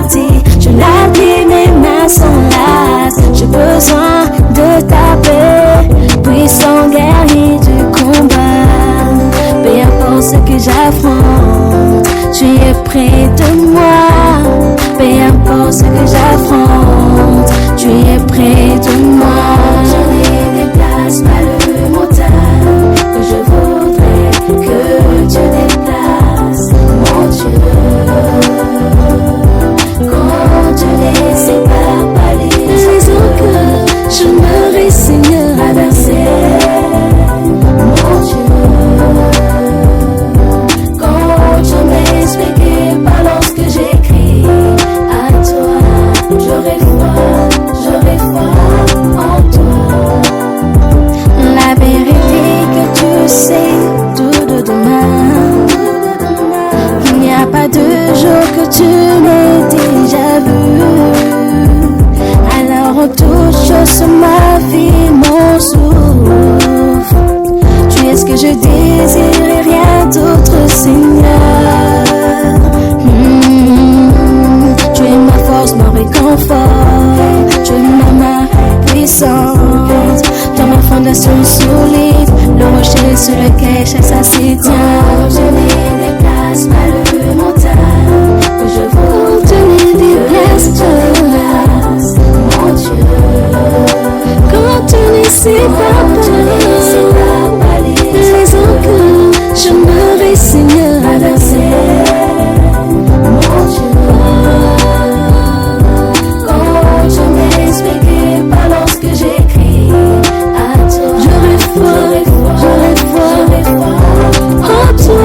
parti. Je l'ai dit, mes mains sont lasses. J'ai besoin de ta paix, puissant guerrier du combat. Peu importe ce que j'affronte, tu es près de moi. Peu importe ce que j'affronte, tu es près de moi. Je ne déplace pas le montagne que je voudrais que tu déplaces, mon Dieu. Quand tu les sépares par les raisons que je me résigne à verser, mon Dieu. Quand tu m'expliques pas lorsque j'écris à toi, j'aurai foi en toi. La vérité que tu sais tout de demain, il n'y a pas de jour que tu n'aies déjà vu. Alors en toute chose sur ma vie, mon souffle, tu es ce que je désire et rien d'autre, Seigneur. Tu es ma force, mon réconfort, tu es ma main puissante, tu es ma fondation solide, le rocher sur lequel chaque ça s'y tient. Je ne déplace pas le montagne que je veux, tu ne déplaces pas, mon Dieu. Quand tu ne sais pas les raisons que je me résigne à verser, mon Dieu. Quand tu m'expliques pas lorsque j'écris à toi, j'aurai foi en toi.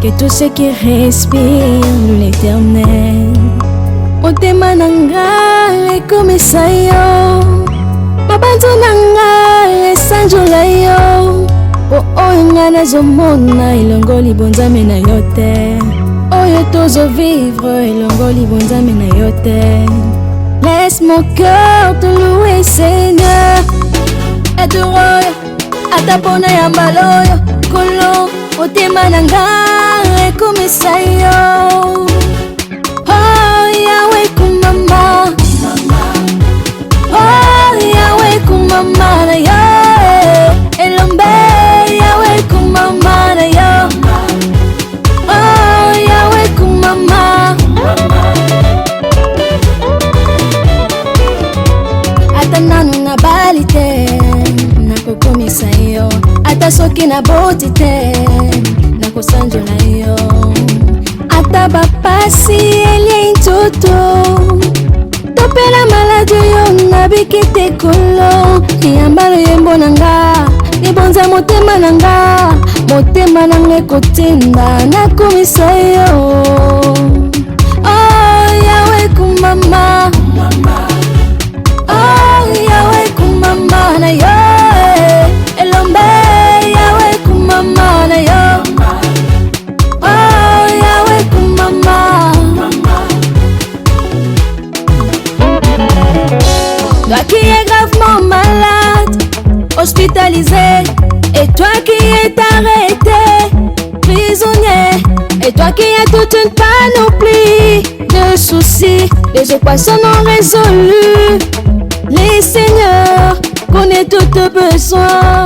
Que tout ce qui respire l'éternel motema nanga ekomisa yo, mabanzo nanga esanjola yo. Po oyo nga nazomona elongoli bonzambe na yo te, oyo tozovivre elongoli bonzambe na yo te. Laisse mon cœur te louer, Seigneur. Adorer ata pona ya mbaloyo kolo motema nanga ekomisa yo. Oh Yahweh kumama, oh Yahweh kumama na yo, elombe Yahweh kumama na yo. Oh Yahweh kumama, ata nanu na balite soki na boti te nakosanjo na yo ata bapasi elie ntoto topela maladi oyo nabiki te kolo niyambalo yembo na nga nibonza motema na nga motema nanga ekotinda nakomisa yo oh yawe kumama oh yawe kumama na yo elombe yawe kumama na yo oh yawe kumama toi qui es gravement malade hospitalisé et toi qui es arrêté prisonnier et toi qui as toute une panoplie de soucis les équations non résolues les seigneurs connaissent tous tes besoins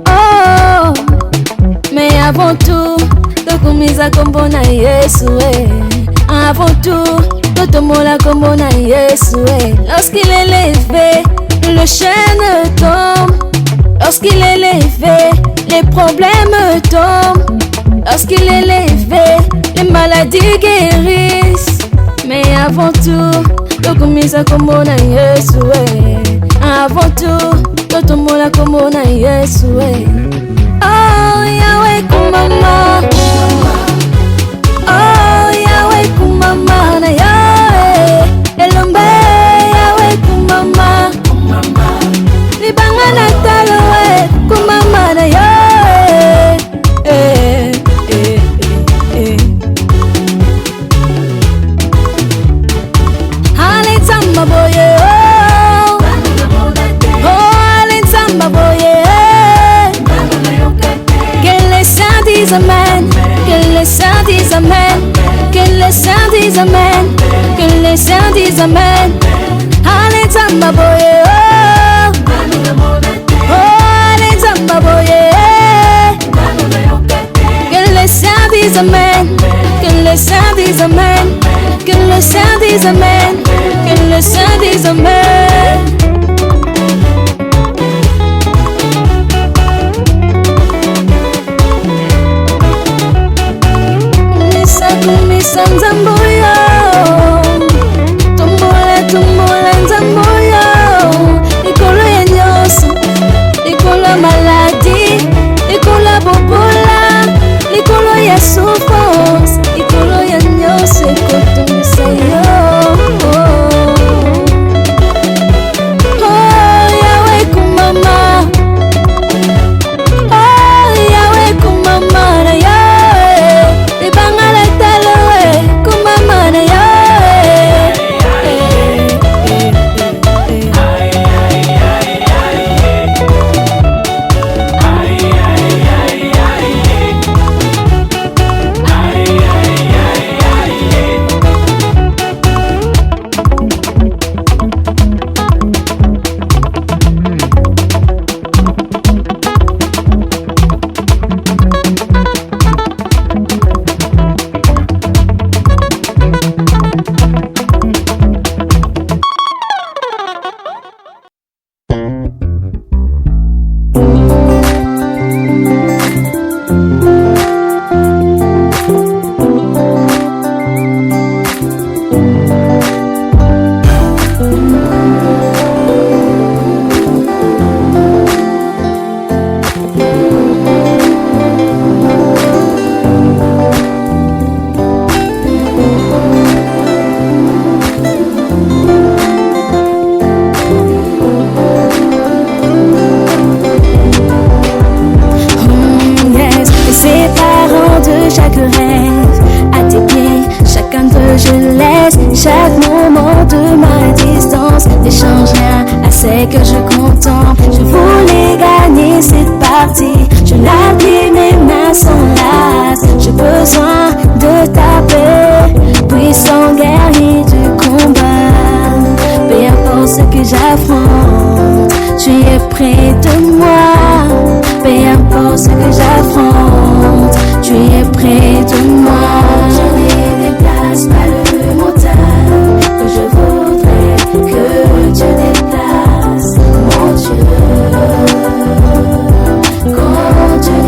oh mais avant tout tokumisa kombo na Yesu avant tout totomola kombo na Yesu lorsqu'il est levé le chêne tombe lorsqu'il est levé les problèmes tombent lorsqu'il est levé les maladies guérissent mais avant tout tokumisa kombo na Yesu avant tout totomola kombo na Yesu oh yawe kumama oh yawe kumama na yo elombe yawe kumama libanga na talo kumama na yo hale tamba boye amen, que les saints disent amen, que les saints disent amen, que les saints disent amen. Allez tamba boye, oh, allez tamba boye. Que les saints disent amen, que les saints disent amen, que les saints disent amen, que les saints disent amen. Kumisa nzamboyo tumbola nzamboyo likolo ya nyonso likolo ya maladi likolo ya bobola likolo ya souffrance likolo ya nyonso ekotumisa yo oh yawe kumama oh yawe kumama na yo C'est que je contemple, je voulais gagner cette partie. Je la plie, mes mains sont lasses. J'ai besoin de ta paix, puissant guerrier du combat. Peu importe ce que j'affronte, tu es près de moi. Peu importe ce que j'affronte, tu es près de moi. Je ne déplace pas le montagne que je voudrais que tu déplaces. Mon Dieu, quand Dieu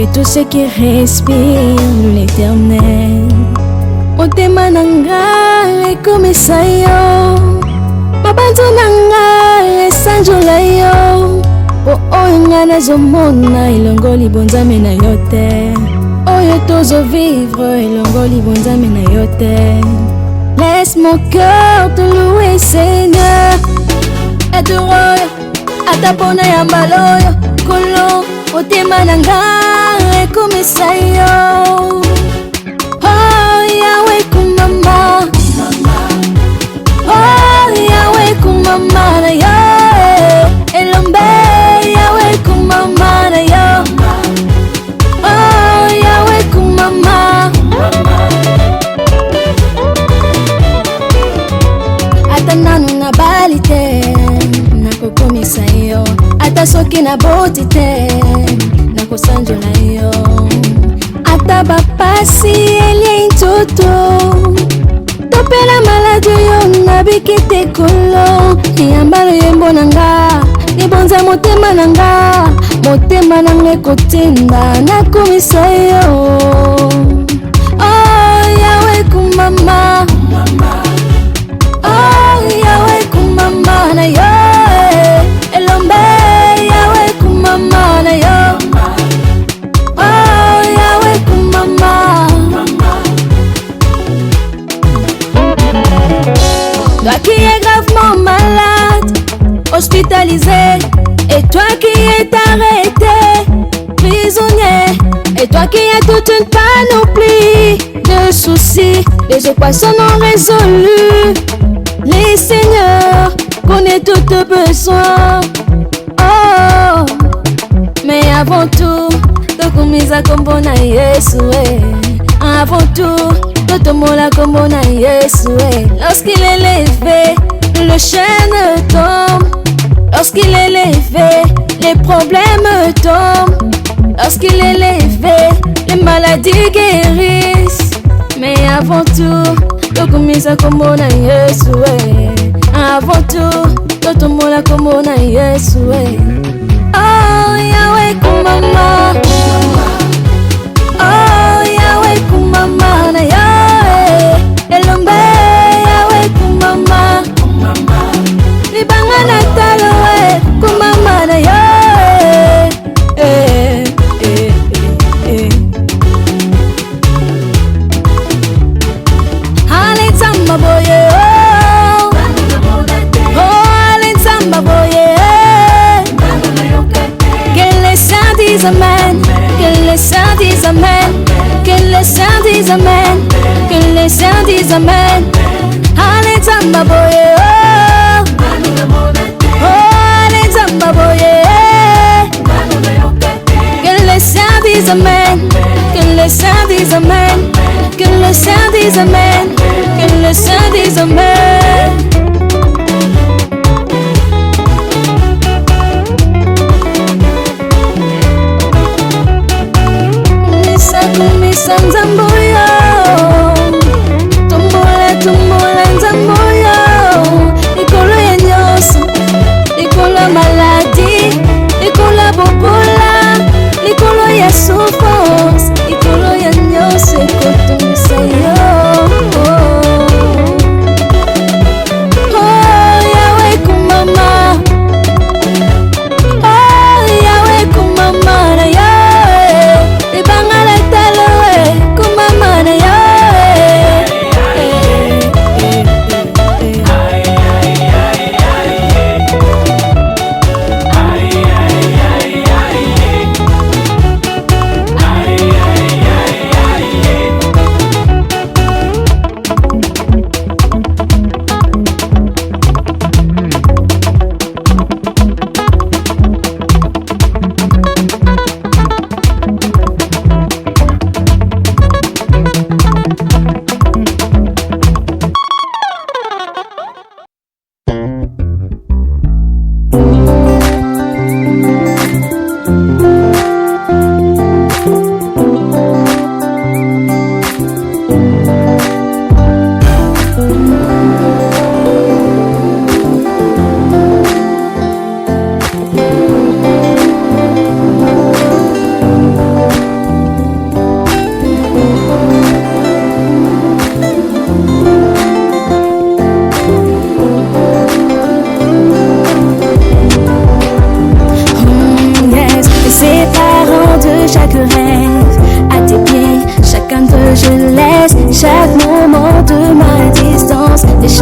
et tout ce qui respire l'Éternel. Motema nanga ekomisa yo, mabanzo nanga esanjola yo. Po oyo nga nazomona elongoli bonzambe na yo te, oyo tozovivre elongoli bonzambe na yo te. Laisse mon cœur te louer Seigneur, adore ata pona ya mbaloyo kolo. Motema nanga ekomisa yo, oh Yahweh kumama, oh Yahweh kumama na yo, elombe Yahweh kumama na yo, oh Yahweh kumama. Ata nanu na bali te nakokomisa yo, ata soki na boti te nakosanjola yo, ata bapasi elie ntoto topela maladi yo nabiki te kolo. Yambalo yembo nanga libonza motema nanga, motema nanga ekotinda nakomisa yo, oh Yahweh kumama, oh Yahweh kumama na yo, elombe Yahweh kumama na yo, oh Yahweh kumama. Toi qui es gravement malade, hospitalisé, et toi qui es arrêté, prisonnier, et toi qui as toute une panoplie de soucis, les équations non résolues. Le Seigneur connaît tous tes besoins, oh, mais avant tout, tokumisa kombo na Yesu, avant tout, totomola kombo na Yesu. Lorsqu'il est levé, le chêne tombe. Lorsqu'il est levé, les problèmes tombent. Lorsqu'il est levé, les maladies guérissent. Mais avant tout, tokumisa kombo na Yesu. Avant tout, totomola kombo na Yesu. Oh Yahweh kumama, oh Yahweh kumama na yo, elombe Yahweh kumama, libanga na talo kumama na yo, ale nzamba boye, oh ale nzamba boye. Que les saints disent amen, que les saints disent amen, que les saints disent amen, que les saints disent amen. Ale nzamba boye, oh ale nzamba boye. Que les saints disent amen, que les saints disent amen, que les saints disent amen, que les saints disent amen. Kumisa nzambo yo, tombola tombola nzambo yo, likolo ya nyonso, likolo ya maladi, likolo ya bobola, likolo ya souffrance, likolo ya nyonso ekotumisa yo.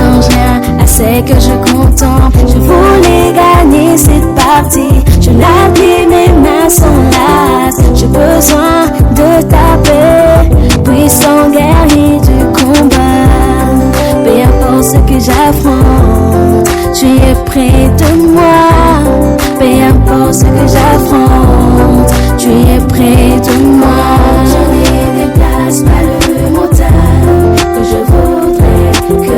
change rien à ce que je contemple. Je voulais gagner cette partie. Je l'appuie, mes mains sont lasses. J'ai besoin de taper, puissant guerrier du combat. Peu importe ce que j'affronte, tu es près de moi. Peu importe ce que j'affronte, tu es près de moi. Je ne déplace pas le montagne que je voudrais que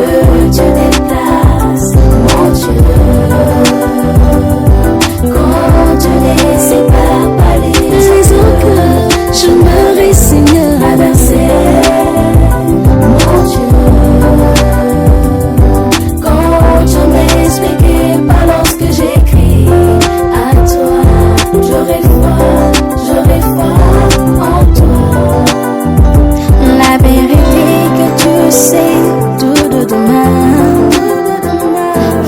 tu déplaces, mon Dieu. Quand tu les sépares par les eaux, je me résigne à verser, mon Dieu. Quand tu m'expliques pas lorsque j'écris à toi, j'aurai foi en toi. La vérité que tu sais tout de demain,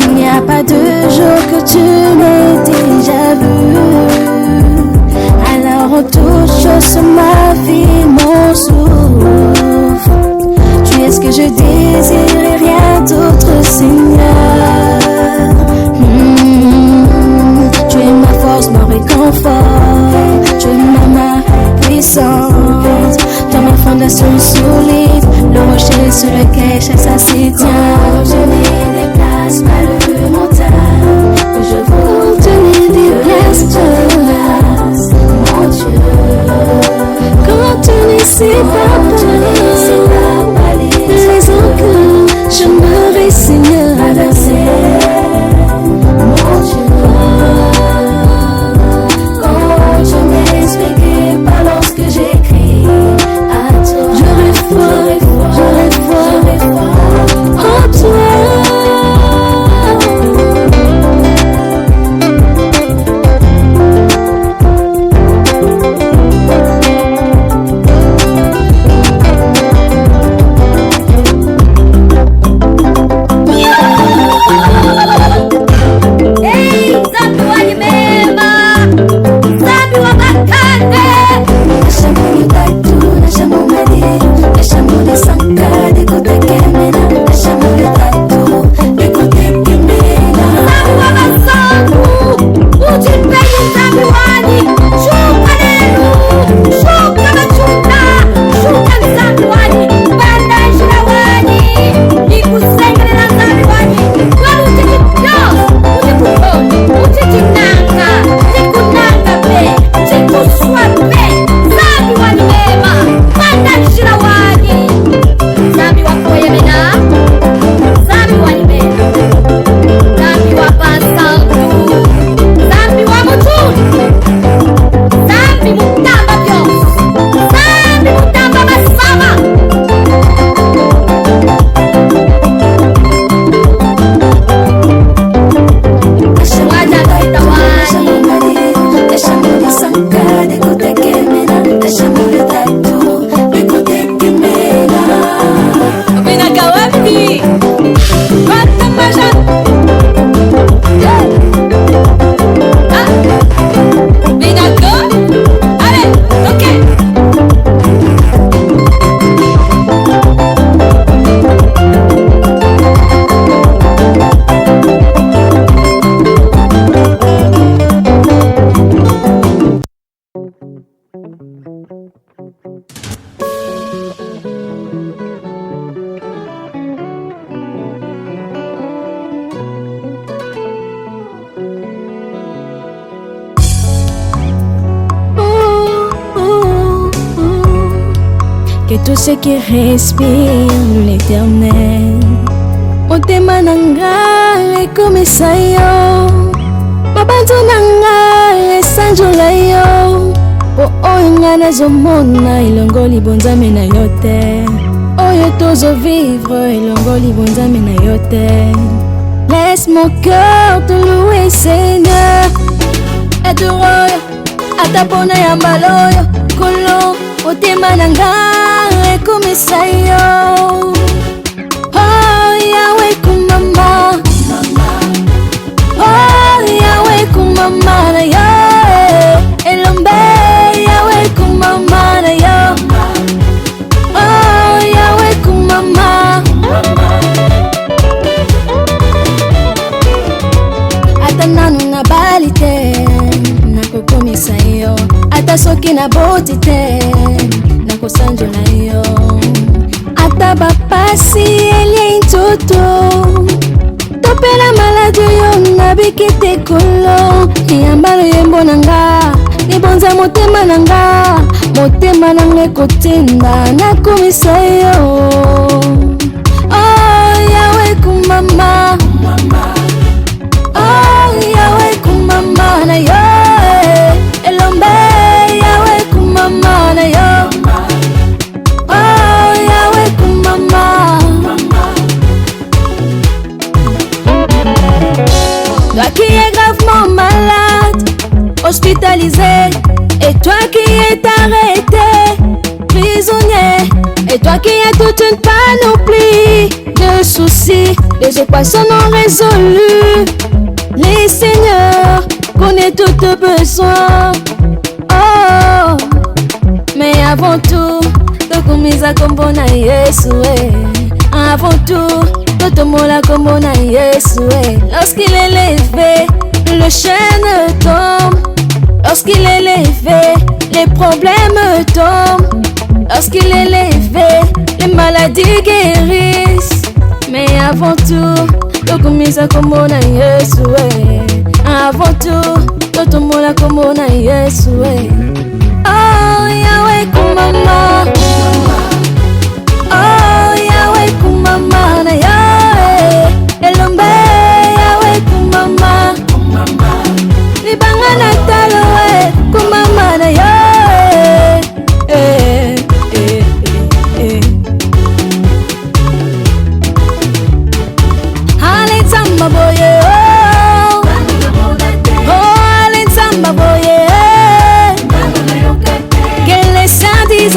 il n'y a pas de jour que tu n'aies déjà vu. Alors en toute chose sur ma vie, mon souffle, tu es ce que je désire et rien d'autre, Seigneur. Tu es ma force, mon réconfort, tu es ma main puissante, dans ma fondation solide, le rocher sur lequel chaque ça s'y tient. Je ne déplace pas le montagne que je veux, tu ne déplaces pas, mon Dieu. Quand tu ne sais pas les eaux, je me résigne à verser, mon Dieu. Quand tu m'expliques pas lorsque j'écris à toi, j'aurai foi en toi. Que tout ce qui respire l'Éternel, on te mananga et comme ça yo, mabanzo nanga et sanjola yo, po oinga na zomona ilongoli bonzame na yote, oyo tozo vivre ilongoli bonzame na yote. Laisse mon cœur te louer, Seigneur, et te roya, atapona yambaloyo, kolo, otema nanga. Comme ça yo, oh Yahweh kumama, oh Yahweh kumama na yo, elombe Yahweh kumama na yo, oh Yahweh kumama, noti te nakosanjo na yo ata bapasi elie ntoto topela maladi yo nabiki te kolo eyambalo yembo nanga libonza motema nanga ekotinda nakomisa yo oh yawe kumama oh yawe kumama na yo elombe yawe kumama na yo oh yawe kumama toi qui es gravement malade hospitalisé et toi qui es arrêté prisonnier et toi qui as toute une panoplie de soucis, les équations non résolues. Les seigneurs connaissent tous tes besoins. Oh, mais avant tout, tokumisa kombo na Yesu. Avant tout, totomola kombo na Yesu. Lorsqu'il est levé, le chêne tombe. Lorsqu'il est levé, les problèmes tombent. Lorsqu'il est levé, les maladies guérissent. Mais avant tout, tokumisa kombo na Yesu. Avant tout, totomola kombo na Yesu. Oh, Yahweh kumama. Oh, Yahweh kumama na Yahweh. Elombe Yahweh kumama. Libanga na talo kumama na Yahweh.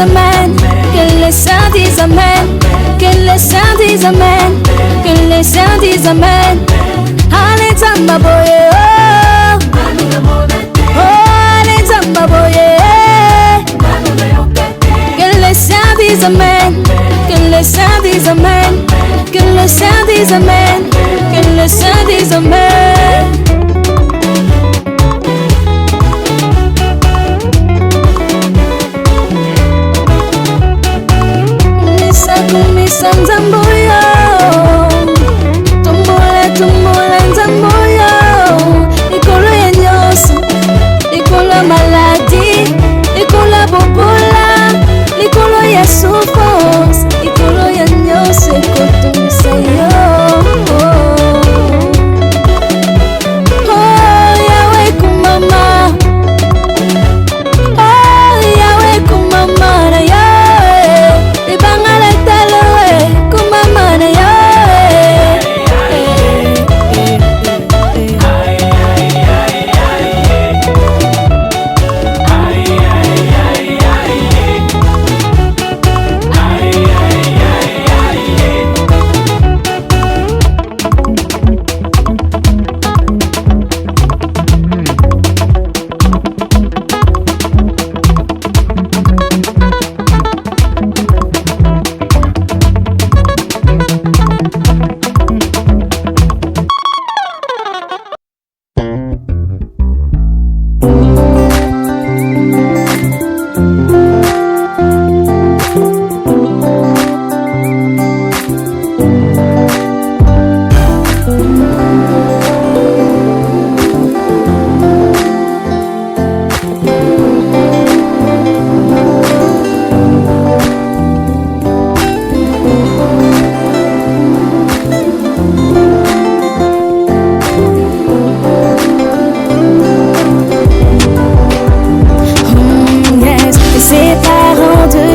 Amen, que les saints disent amen, que les saints disent amen, que les saints disent amen. Allez zamba boye, oh, allez zamba boye. Que les saints disent amen, que les saints disent amen, que les saints disent amen, que les saints disent amen. Kumisa nzamboyo Tumbola nzamboyo Ikolo ya nyoso Ikolo maladi Ikolo bobola Ikolo ya souffrance Ikolo ya nyoso Ekotumisa yo Oh Yahweh kumama Oh Yahweh kumama na Yahweh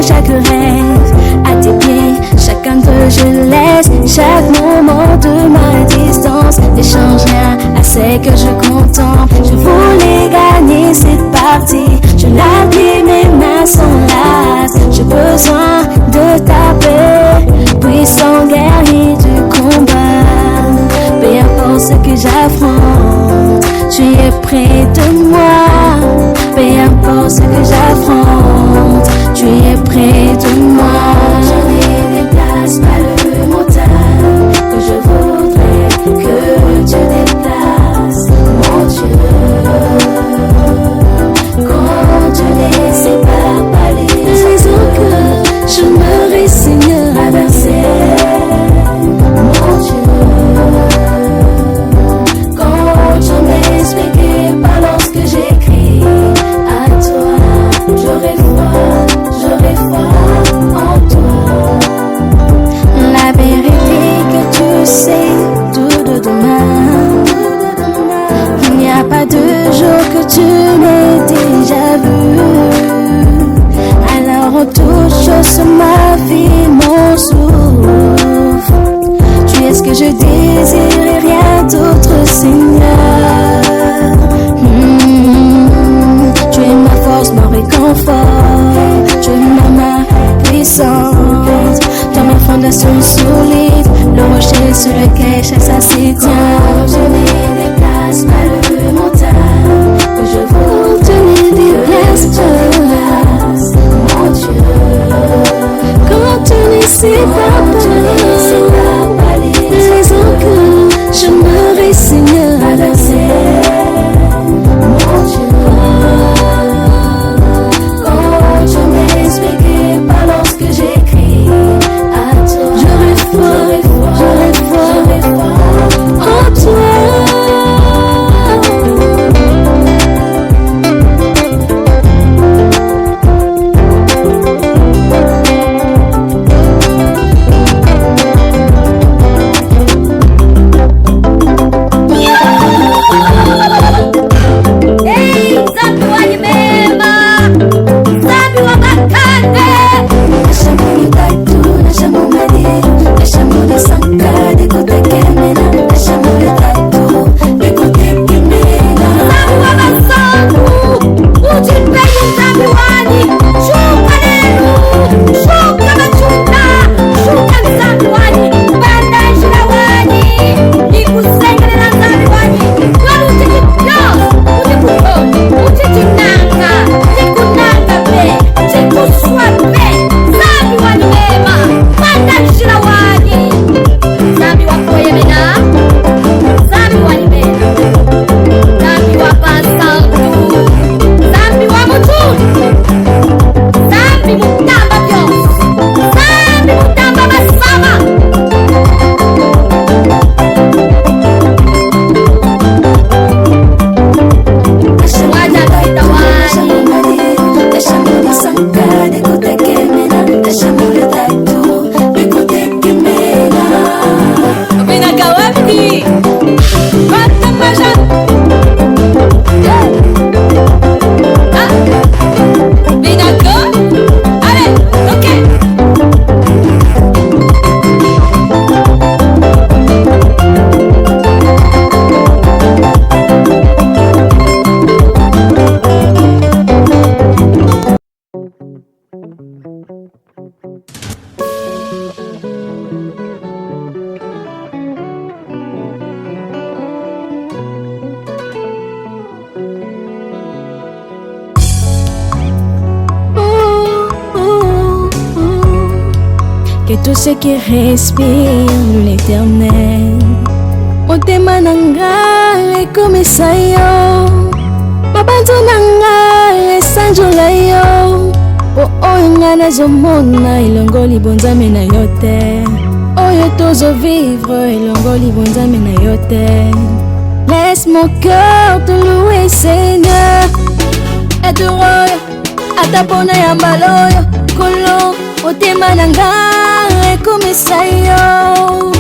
chaque rêve à tes pieds, chacun d'eux je laisse. Chaque moment de ma distance ne change rien à ce que je contemple. Je voulais gagner cette partie, je l'appuie, mes mains sont lasses. J'ai besoin de ta paix, puissant guerrier du combat. Peu importe ce que j'affronte, tu es près de moi. Peu importe ce que j'affronte, tu es près de moi. Je ne déplace pas le montagne que je voudrais que tu déplaces, mon Dieu. Quand tu les sépares ça s'y tient. Je me déplace par le montagne, que je veux te déplace mon Dieu. Quand tu n'y sais pas les enclos, je me résigne à danser, mon Dieu. Quand tu m'expliques pas lorsque j'écris à toi, j'aurais foi en toi. Que tout ce qui respire l'éternel motema nanga ekomisa yo, mabanzo nanga esanjola yo. Po oyo nga nazomona elongoli bonzambe na yo te, oyo tozovivre elongoli bonzambe na yo te. Laisse mon cœur te louer Seigneur, etoroyo ata pona ya mbala oyo kolo motema nanga ekomisa yo.